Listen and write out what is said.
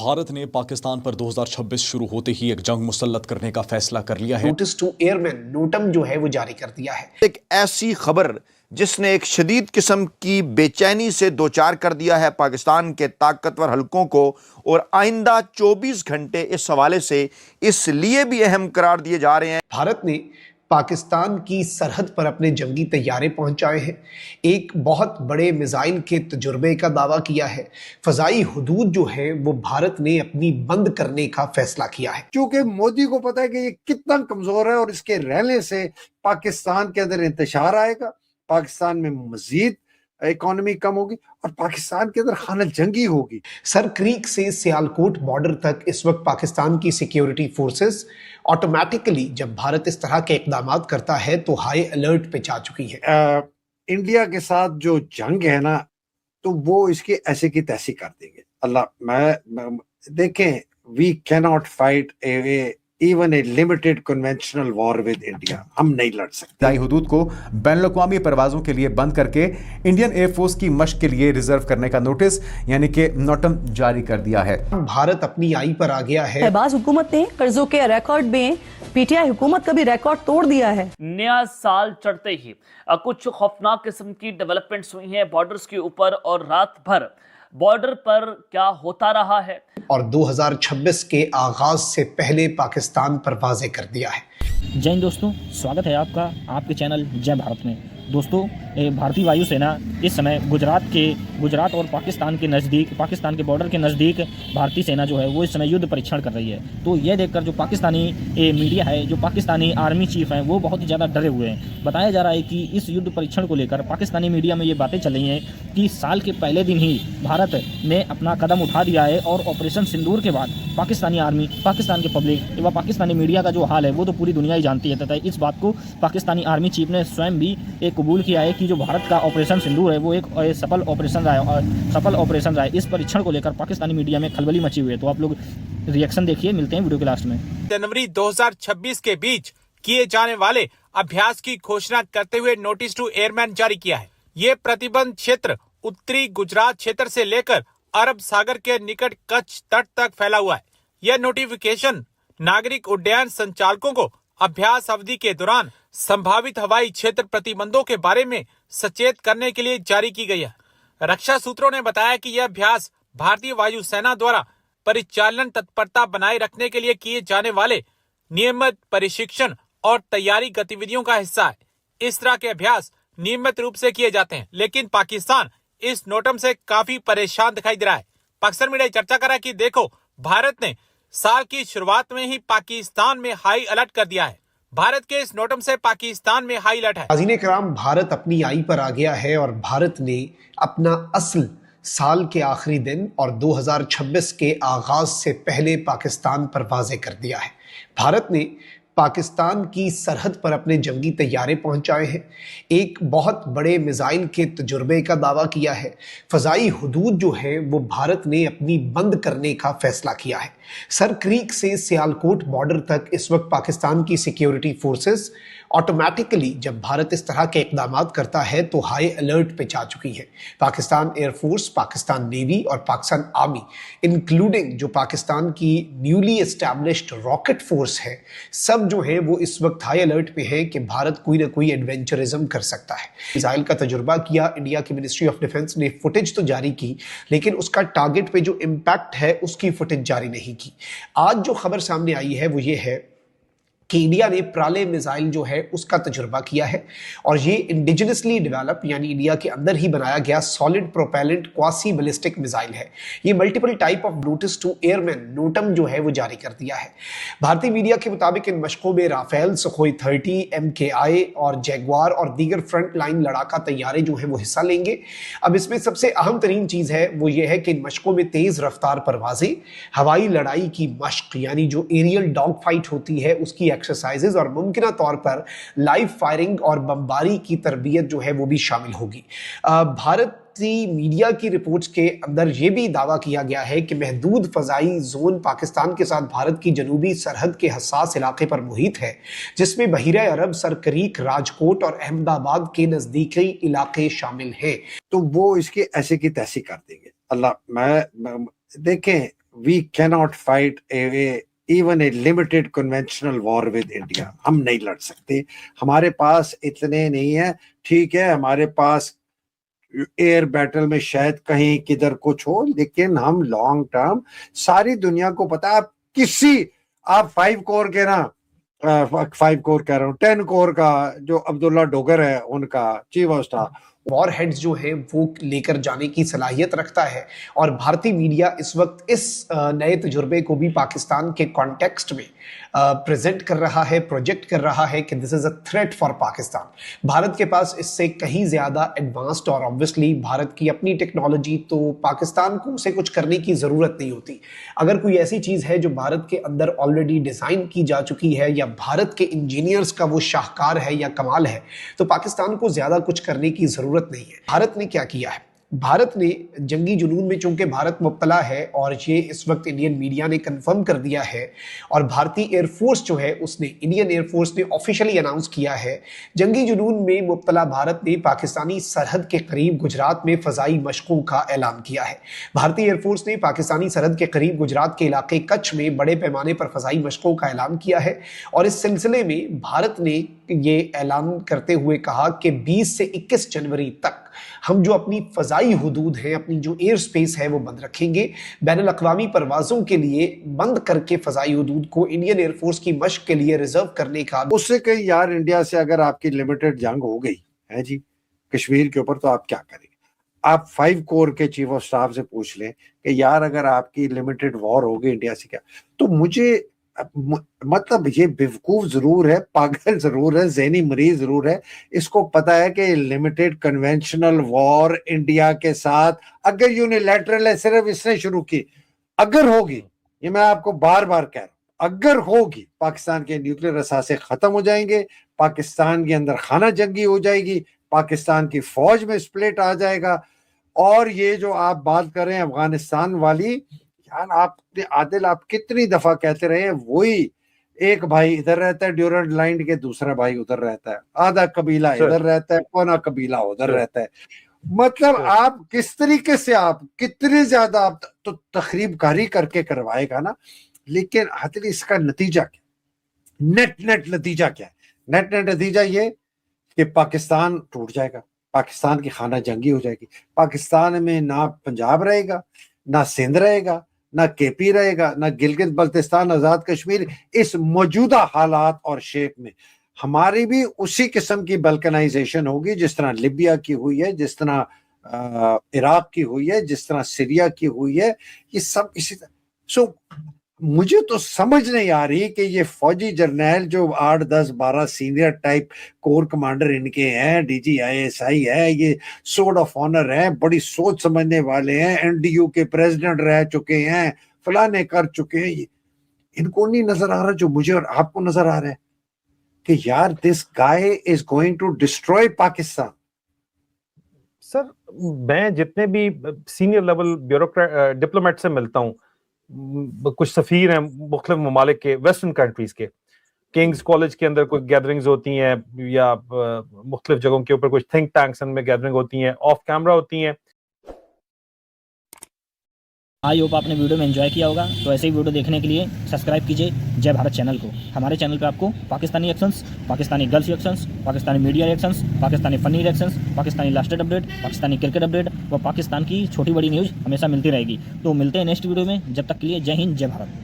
भारत ने पाकिस्तान पर 2026 शुरू होते ही एक जंग मुसल्लत करने का फैसला कर लिया है। नोटिस टू एयरमैन नोटम जो है वो जारी कर दिया है। एक ऐसी खबर जिसने एक शदीद किस्म की बेचैनी से दोचार कर दिया है पाकिस्तान के ताकतवर हलकों को, और आइंदा 24 घंटे इस हवाले से इसलिए भी अहम करार दिए जा रहे हैं। भारत ने पाकिस्तान की सरहद पर अपने जंगी तैयारे पहुंचाए हैं, एक बहुत बड़े मिसाइल के तजुर्बे का दावा किया है, फजाई हुदूद जो है वो भारत ने अपनी बंद करने का फैसला किया है। क्योंकि मोदी को पता है कि ये कितना कमजोर है और इसके रहने से पाकिस्तान के अंदर इंतशार आएगा, पाकिस्तान में मजीद इकोनॉमी कम होगी और पाकिस्तान के अंदर खाना जंगी होगी। सर क्रीक से सियालकोट बॉर्डर तक इस वक्त पाकिस्तान की सिक्योरिटी फोर्सेस ऑटोमेटिकली जब भारत इस तरह के इकदाम करता है तो हाई अलर्ट पे जा चुकी है। इंडिया के साथ जो जंग है ना, तो वो इसकी ऐसे की तैसी कर देंगे। मैं देखें, we cannot fight even a limited conventional war with India. हम नहीं लड़ सकते। दाई हुदूद को बैनुल-अक़वामी परवाज़ों के लिए बंद करके इंडियन एयरफोर्स की मशक के लिए रिजर्व करने का नोटिस यानी कि नोटम जारी कर दिया है। भारत अपनी आई पर आ गया है। शहबाज हुकूमत ने कर्जों के रिकॉर्ड में पीटीआई हुकूमत का भी रिकॉर्ड तोड़ दिया है। नया साल चढ़ते ही कुछ खौफनाक किस्म की डेवलपमेंट्स हुई हैं बॉर्डर्स के ऊपर, और रात भर बॉर्डर पर क्या होता रहा है। और 2026 के आगाज से पहले पाकिस्तान पर वाज़े कर दिया है। जय हिंद दोस्तों, स्वागत है आपका आपके चैनल जय भारत में। दोस्तों, भारतीय वायुसेना इस समय गुजरात और पाकिस्तान के नज़दीक, पाकिस्तान के बॉर्डर के नज़दीक भारतीय सेना जो है वो इस समय युद्ध परीक्षण कर रही है। तो ये देखकर जो पाकिस्तानी मीडिया है, जो पाकिस्तानी आर्मी चीफ हैं, वो बहुत ही ज़्यादा डरे हुए हैं। बताया जा रहा है कि इस युद्ध परीक्षण को लेकर पाकिस्तानी मीडिया में ये बातें चल रही हैं कि साल के पहले दिन ही भारत ने अपना कदम उठा दिया है, और ऑपरेशन सिंदूर के बाद पाकिस्तानी आर्मी, पाकिस्तान के पब्लिक व पाकिस्तानी मीडिया का जो हाल है वो तो पूरी दुनिया ही जानती है। तथा इस बात को पाकिस्तानी आर्मी चीफ ने स्वयं भी कबूल किया है कि जो भारत का ऑपरेशन सिंदूर है वो एक सफल ऑपरेशन रहा है। इस परीक्षण को लेकर पाकिस्तानी मीडिया में खलबली मची हुई है। तो आप लोग रिएक्शन देखिए, मिलते हैं वीडियो के लास्ट में। जनवरी 2026 के बीच किए जाने वाले अभ्यास की घोषणा करते हुए नोटिस टू एयरमैन जारी किया है। ये प्रतिबंध क्षेत्र उत्तरी गुजरात क्षेत्र से लेकर अरब सागर के निकट कच्छ तट तक फैला हुआ है। यह नोटिफिकेशन नागरिक उड्डयन संचालकों को अभ्यास अवधि के दौरान संभावित हवाई क्षेत्र प्रतिबंधों के बारे में सचेत करने के लिए जारी की गई है। रक्षा सूत्रों ने बताया कि यह अभ्यास भारतीय वायुसेना द्वारा परिचालन तत्परता बनाए रखने के लिए किए जाने वाले नियमित प्रशिक्षण और तैयारी गतिविधियों का हिस्सा है। इस तरह के अभ्यास नियमित रूप से किए जाते हैं, लेकिन पाकिस्तान इस नोटम से काफी परेशान दिखाई दे रहा है। पाकिस्तान मीडिया चर्चा कर रहा है कि देखो, भारत ने साल की शुरुआत में ही पाकिस्तान में हाई अलर्ट कर दिया है। भारत के इस नोटम से पाकिस्तान में हाई अलर्ट है। नाज़रीन किराम, भारत अपनी आई पर आ गया है और भारत ने अपना असल साल के आखिरी दिन और 2026 के आगाज से पहले पाकिस्तान पर वाज़े कर दिया है। भारत ने पाकिस्तान की सरहद पर अपने जंगी तैयारे पहुंचाए हैं, एक बहुत बड़े मिसाइल के तजुर्बे का दावा किया है, फजाई हुदूद जो है वो भारत ने अपनी बंद करने का फैसला किया है। सर क्रीक से सियालकोट बॉर्डर तक इस वक्त पाकिस्तान की सिक्योरिटी फोर्सेस ऑटोमेटिकली जब भारत इस तरह के इकदाम करता है तो हाई अलर्ट पे जा चुकी है। पाकिस्तान एयरफोर्स, पाकिस्तान नेवी और पाकिस्तान आर्मी, इंक्लूडिंग जो पाकिस्तान की न्यूली एस्टैब्लिश्ड रॉकेट फोर्स है, सब जो है वो इस वक्त हाई अलर्ट पे है कि भारत कोई ना कोई एडवेंचरिज्म कर सकता है। मिसाइल का तजुर्बा किया, इंडिया की मिनिस्ट्री ऑफ डिफेंस ने फुटेज तो जारी की, लेकिन उसका टारगेट पे जो इम्पैक्ट है उसकी फुटेज जारी नहीं की। आज जो खबर सामने आई है वो ये है कि इंडिया ने प्राले मिसाइल जो है उसका तजुर्बा किया है, और ये इंडिजिनसली डेवलप यानी इंडिया के अंदर ही बनाया गया solid propellant quasi ballistic missile है। ये multiple type of notice to airman NOTAM जो है वो जारी कर दिया है। भारतीय मीडिया के मुताबिक इन मशकों में राफेल, सुखोई 30, MKI और जैगवार और दीगर फ्रंट लाइन लड़ाका तैयारे जो है वो हिस्सा लेंगे। अब इसमें सबसे अहम तरीन चीज़ है वो ये है कि इन मशकों में तेज़ रफ्तार परवाजें, हवाई लड़ाई की मशक यानी जो एरियल डॉग फाइट होती है उसकी एक्सरसाइजेज, और मुमकिन तौर पर लाइव फायरिंग और बमबारी की तरबियत जो है वो भी शामिल होगी। भारत मीडिया की रिपोर्ट्स के अंदर ये भी दावा किया गया है कि महदूद फ़ज़ाई जोन पाकिस्तान के साथ भारत की जनूबी सरहद के हसास इलाके पर मुहित है, जिसमें बहीरे अरब, सरकरीक, राजकोट और अहमदाबाद के नज़दीकी इलाके शामिल हैं। तो वो इसकी ऐसे की तैसी कर देंगे। मैं देखें, we cannot fight even a limited conventional war with India. हम नहीं लड़ सकते, हमारे पास इतने नहीं है। ठीक है, हमारे पास एयर बैटल में शायद कहीं किधर कुछ हो, लेकिन हम लॉन्ग टर्म, सारी दुनिया को पता है, आप 5 कोर के ना 5 कोर कह रहा हूँ 10 कोर का जो अब्दुल्ला डोगर है, उनका chief of staff, war heads जो हैं वो लेकर जाने की सलाहियत रखता है। और भारतीय मीडिया इस वक्त इस नए तजुर्बे को भी पाकिस्तान के कॉन्टेक्स्ट में प्रेजेंट कर रहा है, प्रोजेक्ट कर रहा है कि this is a threat for Pakistan. Bharat के पास इससे कहीं ज्यादा एडवांस्ड और ऑब्वियसली भारत की अपनी टेक्नोलॉजी, तो पाकिस्तान को उसे कुछ करने की जरूरत नहीं होती। अगर कोई ऐसी चीज है जो भारत के अंदर ऑलरेडी डिजाइन की जा चुकी है या भारत के इंजीनियर्स का वो शाहकार है या कमाल है, तो पाकिस्तान को ज्यादा कुछ करने की जरूरत नहीं है। भारत ने क्या किया है? भारत ने जंगी जुनून में चूंकि भारत मुब्तला है, और ये इस वक्त इंडियन मीडिया ने कंफर्म कर दिया है, और भारतीय एयरफोर्स जो है उसने, इंडियन एयरफोर्स ने ऑफिशियली अनाउंस किया है, जंगी जुनून में मुब्तला भारत ने पाकिस्तानी सरहद के करीब गुजरात में फ़ज़ाई मशकों का ऐलान किया है। भारतीय एयरफोर्स ने पाकिस्तानी सरहद के करीब गुजरात के इलाके कच्छ में बड़े पैमाने पर फ़ज़ाई मशकों का ऐलान किया है। और इस सिलसिले में भारत ने ये ऐलान करते हुए कहा कि 20 से 21 जनवरी तक हम जो अपनी फ़ज़ाई हुदूद है, अपनी जो एयर स्पेस है, वो बंद रखेंगे। बैनुल अक़वामी परवाज़ों के लिए बंद करके फ़ज़ाई हुदूद को इंडियन एयरफोर्स की मशक के लिए रिजर्व करने का। उससे कहीं यार, इंडिया से अगर आपकी लिमिटेड जंग हो गई है जी कश्मीर के ऊपर, तो आप क्या करेंगे? आप 5 कोर के चीफ ऑफ स्टाफ से पूछ लें कि यार अगर आपकी लिमिटेड वॉर हो गई इंडिया से, क्या? तो मुझे मतलब ये बेवकूफ जरूर है, पागल जरूर है, ज़हनी मरीज जरूर है, इसको पता है कि लिमिटेड कन्वेंशनल वॉर इंडिया के साथ अगर यूनिलैटरल है, सिर्फ इसने शुरू की, अगर होगी, ये मैं आपको बार बार कह रहा हूं, अगर होगी, पाकिस्तान के न्यूक्लियर असासे खत्म हो जाएंगे, पाकिस्तान के अंदर खाना जंगी हो जाएगी, पाकिस्तान की फौज में स्प्लिट आ जाएगा। और ये जो आप बात कर रहे हैं अफगानिस्तान वाली, यार आदिल आप कितनी दफा कहते रहे, वही एक भाई इधर रहता है ड्यूरेंट लाइन के, दूसरा भाई उधर रहता है, आधा कबीला इधर रहता है, कोना कबीला उधर रहता है। मतलब आप किस तरीके से, आप कितने ज्यादा आप तो तखरीबकारी करके करवाएगा ना, लेकिन आदिल इसका नतीजा क्या? नेट नतीजा क्या है? नेट नतीजा ये कि पाकिस्तान टूट जाएगा, पाकिस्तान की खाना जंगी हो जाएगी, पाकिस्तान में ना पंजाब रहेगा, ना सिंध रहेगा, ना केपी रहेगा, ना गिलगित बल्तिस्तान, आजाद कश्मीर। इस मौजूदा हालात और शेप में हमारी भी उसी किस्म की बल्कनाइजेशन होगी जिस तरह लिबिया की हुई है, जिस तरह इराक की हुई है, जिस तरह सीरिया की हुई है, ये सब इसी तरह। सो मुझे तो समझ नहीं आ रही कि ये फौजी जर्नैल जो 8, 10, 12 सीनियर टाइप कोर कमांडर इनके हैं, डीजी ISI है, ये सोर्ड ऑफ ऑनर है, बड़ी सोच समझने वाले हैं, NDU के प्रेसिडेंट रह चुके हैं, फलाने कर चुके हैं, इनको नहीं नजर आ रहा जो मुझे और आपको नजर आ रहा है कि यार this guy is going to destroy Pakistan. Sir, मैं जितने भी सीनियर लेवल ब्यूरोक्रेट डिप्लोमेट से मिलता हूँ, कुछ सफीर हैं मुख्तलिफ ममालिक के, वेस्टर्न कंट्रीज के, किंग्स कॉलेज के अंदर कोई गैदरिंग्स होती हैं, या मुख्तलिफ जगहों के ऊपर कुछ थिंक टैंक्स में गैदरिंग होती हैं, ऑफ कैमरा होती हैं। आई होप आपने वीडियो में एंजॉय किया होगा। तो ऐसे ही वीडियो देखने के लिए सब्सक्राइब कीजिए जय भारत चैनल को। हमारे चैनल पे आपको Pakistani reactions, Pakistani girls reactions, Pakistani media reactions, Pakistani funny reactions, Pakistani last update, Pakistani cricket update व पाकिस्तान की छोटी बड़ी न्यूज़ हमेशा मिलती रहेगी। तो मिलते हैं नेक्स्ट वीडियो में, जब तक के लिए जय हिंद जय भारत।